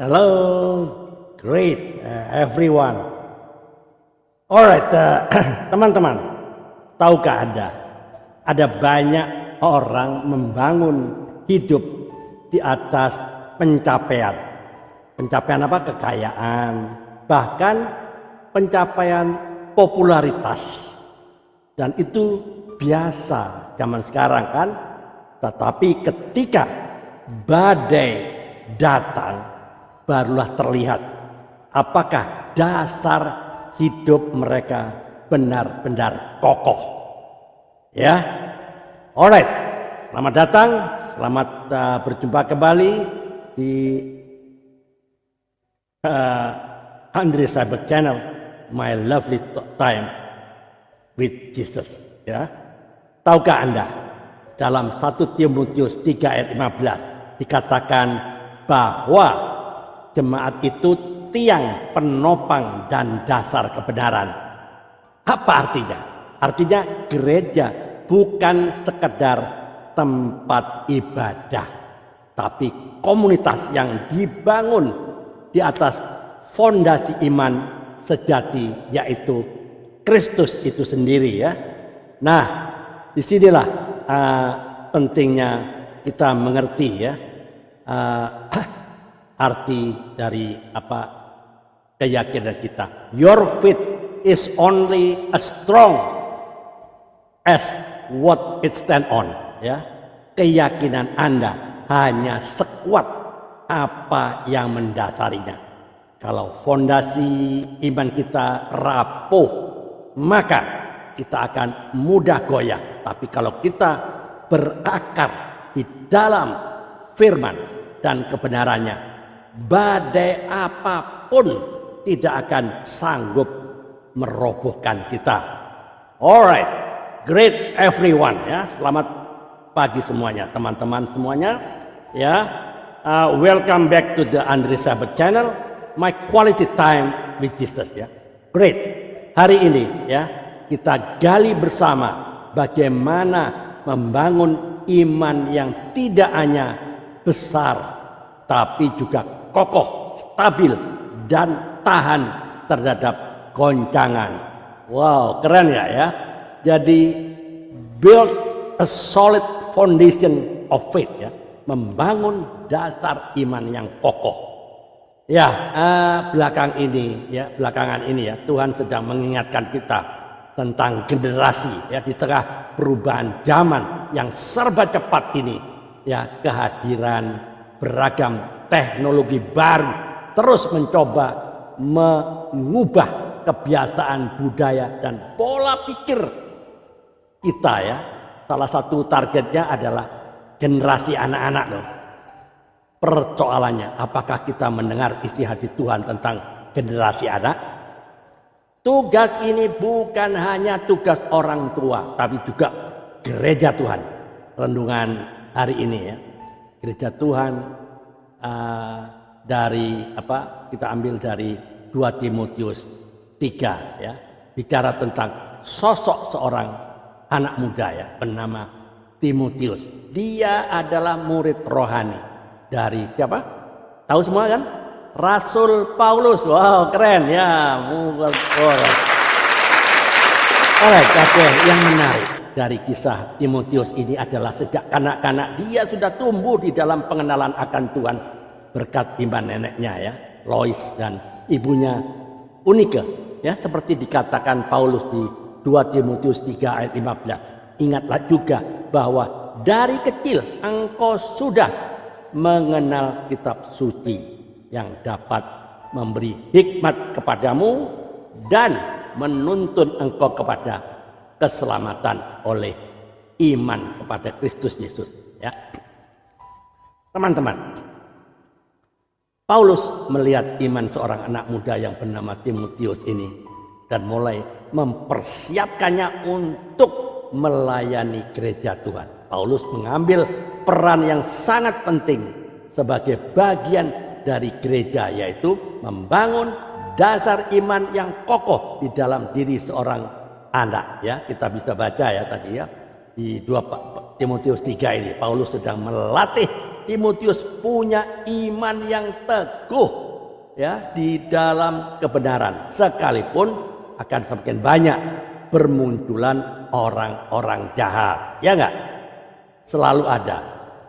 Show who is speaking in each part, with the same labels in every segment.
Speaker 1: Hello, great everyone. Alright, teman-teman, tahukah Anda, ada banyak orang membangun hidup di atas pencapaian. Pencapaian apa? Kekayaan, bahkan pencapaian popularitas. Dan itu biasa zaman sekarang kan. Tetapi ketika badai datang, barulah terlihat apakah dasar hidup mereka benar-benar kokoh. Ya, alright. Selamat datang, selamat berjumpa kembali di Andre Sabbath Channel, My Lovely Time with Jesus. Ya, tahukah Anda? Dalam 1 Timotius 3 ayat 15 dikatakan bahwa jemaat itu tiang penopang dan dasar kebenaran. Apa artinya? Artinya gereja bukan sekedar tempat ibadah, tapi komunitas yang dibangun di atas fondasi iman sejati, yaitu Kristus itu sendiri ya. Nah, disinilah pentingnya kita mengerti ya arti dari apa keyakinan kita. Your faith is only as strong as what it stand on. Ya, keyakinan Anda hanya sekuat apa yang mendasarinya. Kalau fondasi iman kita rapuh, maka kita akan mudah goyah. Tapi kalau kita berakar di dalam firman dan kebenarannya, badai apapun tidak akan sanggup merobohkan kita. Alright, great everyone ya. Selamat pagi semuanya, teman-teman semuanya ya. Welcome back to the Andre Sabbath Channel, my quality time with Jesus ya. Great. Hari ini ya kita gali bersama bagaimana membangun iman yang tidak hanya besar tapi juga kokoh, stabil dan tahan terhadap goncangan. Wow, keren ya. Jadi build a solid foundation of faith ya, membangun dasar iman yang kokoh. Ya, belakangan ini ya Tuhan sedang mengingatkan kita tentang generasi ya, di tengah perubahan zaman yang serba cepat ini ya, kehadiran beragam teknologi baru terus mencoba mengubah kebiasaan budaya dan pola pikir kita ya. Salah satu targetnya adalah generasi anak-anak loh. Persoalannya, apakah kita mendengar isi hati Tuhan tentang generasi anak? Tugas ini bukan hanya tugas orang tua, tapi juga gereja Tuhan. Renungan hari ini ya, gereja Tuhan dari apa? Kita ambil dari 2 Timotius 3 ya, bicara tentang sosok seorang anak muda ya, bernama Timotius. Dia adalah murid rohani dari siapa? Tahu semua kan? Rasul Paulus. Wow, keren ya. Yang menarik dari kisah Timotius ini adalah sejak kanak-kanak dia sudah tumbuh di dalam pengenalan akan Tuhan berkat iman neneknya ya, Lois, dan ibunya Unike ya, seperti dikatakan Paulus di 2 Timotius 3 ayat 15. Ingatlah juga bahwa dari kecil engkau sudah mengenal kitab suci yang dapat memberi hikmat kepadamu dan menuntun engkau kepada keselamatan oleh iman kepada Kristus Yesus ya. Teman-teman, Paulus melihat iman seorang anak muda yang bernama Timotius ini dan mulai mempersiapkannya untuk melayani gereja Tuhan. Paulus mengambil peran yang sangat penting sebagai bagian dari gereja, yaitu membangun dasar iman yang kokoh di dalam diri seorang anak ya. Kita bisa baca ya tadi ya di 2 Timotius 3 ini, Paulus sedang melatih Timotius punya iman yang teguh ya di dalam kebenaran, sekalipun akan semakin banyak bermunculan orang-orang jahat, ya enggak? Selalu ada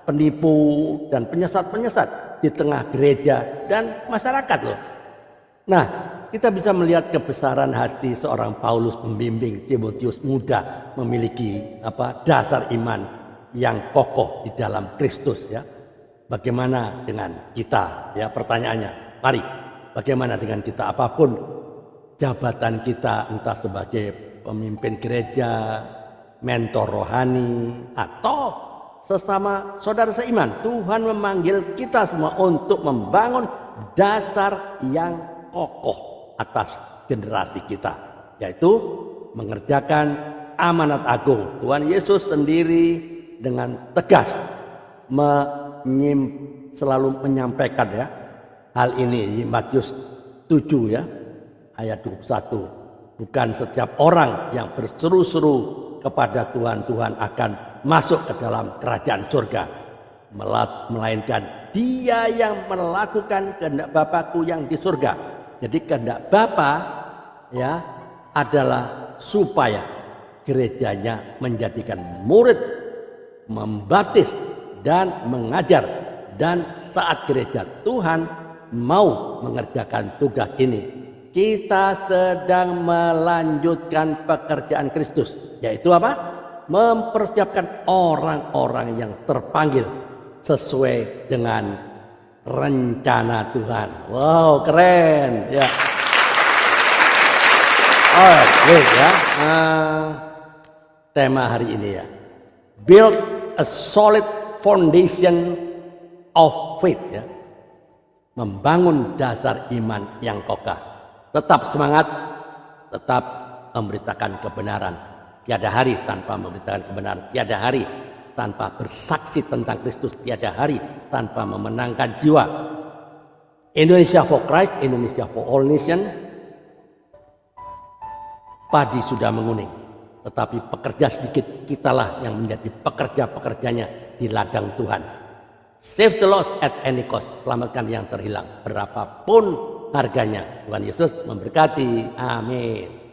Speaker 1: penipu dan penyesat-penyesat di tengah gereja dan masyarakat loh. Nah, kita bisa melihat kebesaran hati seorang Paulus pembimbing Timotius muda memiliki dasar iman yang kokoh di dalam Kristus ya. Bagaimana dengan kita? Ya, pertanyaannya. Mari, bagaimana dengan kita? Apapun jabatan kita, entah sebagai pemimpin gereja, mentor rohani, atau sesama saudara seiman, Tuhan memanggil kita semua untuk membangun dasar yang kokoh atas generasi kita, yaitu mengerjakan amanat agung. Tuhan Yesus sendiri dengan tegas selalu menyampaikan ya hal ini di Matius 7 ya ayat 21. Bukan setiap orang yang berseru-seru kepada Tuhan akan masuk ke dalam kerajaan surga, melainkan dia yang melakukan kehendak Bapa-Ku yang di surga. Jadi kehendak Bapa ya adalah supaya gerejanya menjadikan murid, membaptis dan mengajar. Dan saat gereja Tuhan mau mengerjakan tugas ini, kita sedang melanjutkan pekerjaan Kristus, yaitu apa? Mempersiapkan orang-orang yang terpanggil sesuai dengan rencana Tuhan. Wow, keren ya. Oh, great ya. Tema hari ini ya, build a solid foundation of faith ya. Membangun dasar iman yang kokoh. Tetap semangat, tetap memberitakan kebenaran. Tiada hari tanpa memberitakan kebenaran. Tiada hari tanpa bersaksi tentang Kristus. Tiada hari tanpa memenangkan jiwa. Indonesia for Christ, Indonesia for all nation. Padi sudah menguning, tetapi pekerja sedikit, kitalah yang menjadi pekerja-pekerjanya di ladang Tuhan. Save the lost at any cost. Selamatkan yang terhilang berapapun harganya. Tuhan Yesus memberkati. Amin.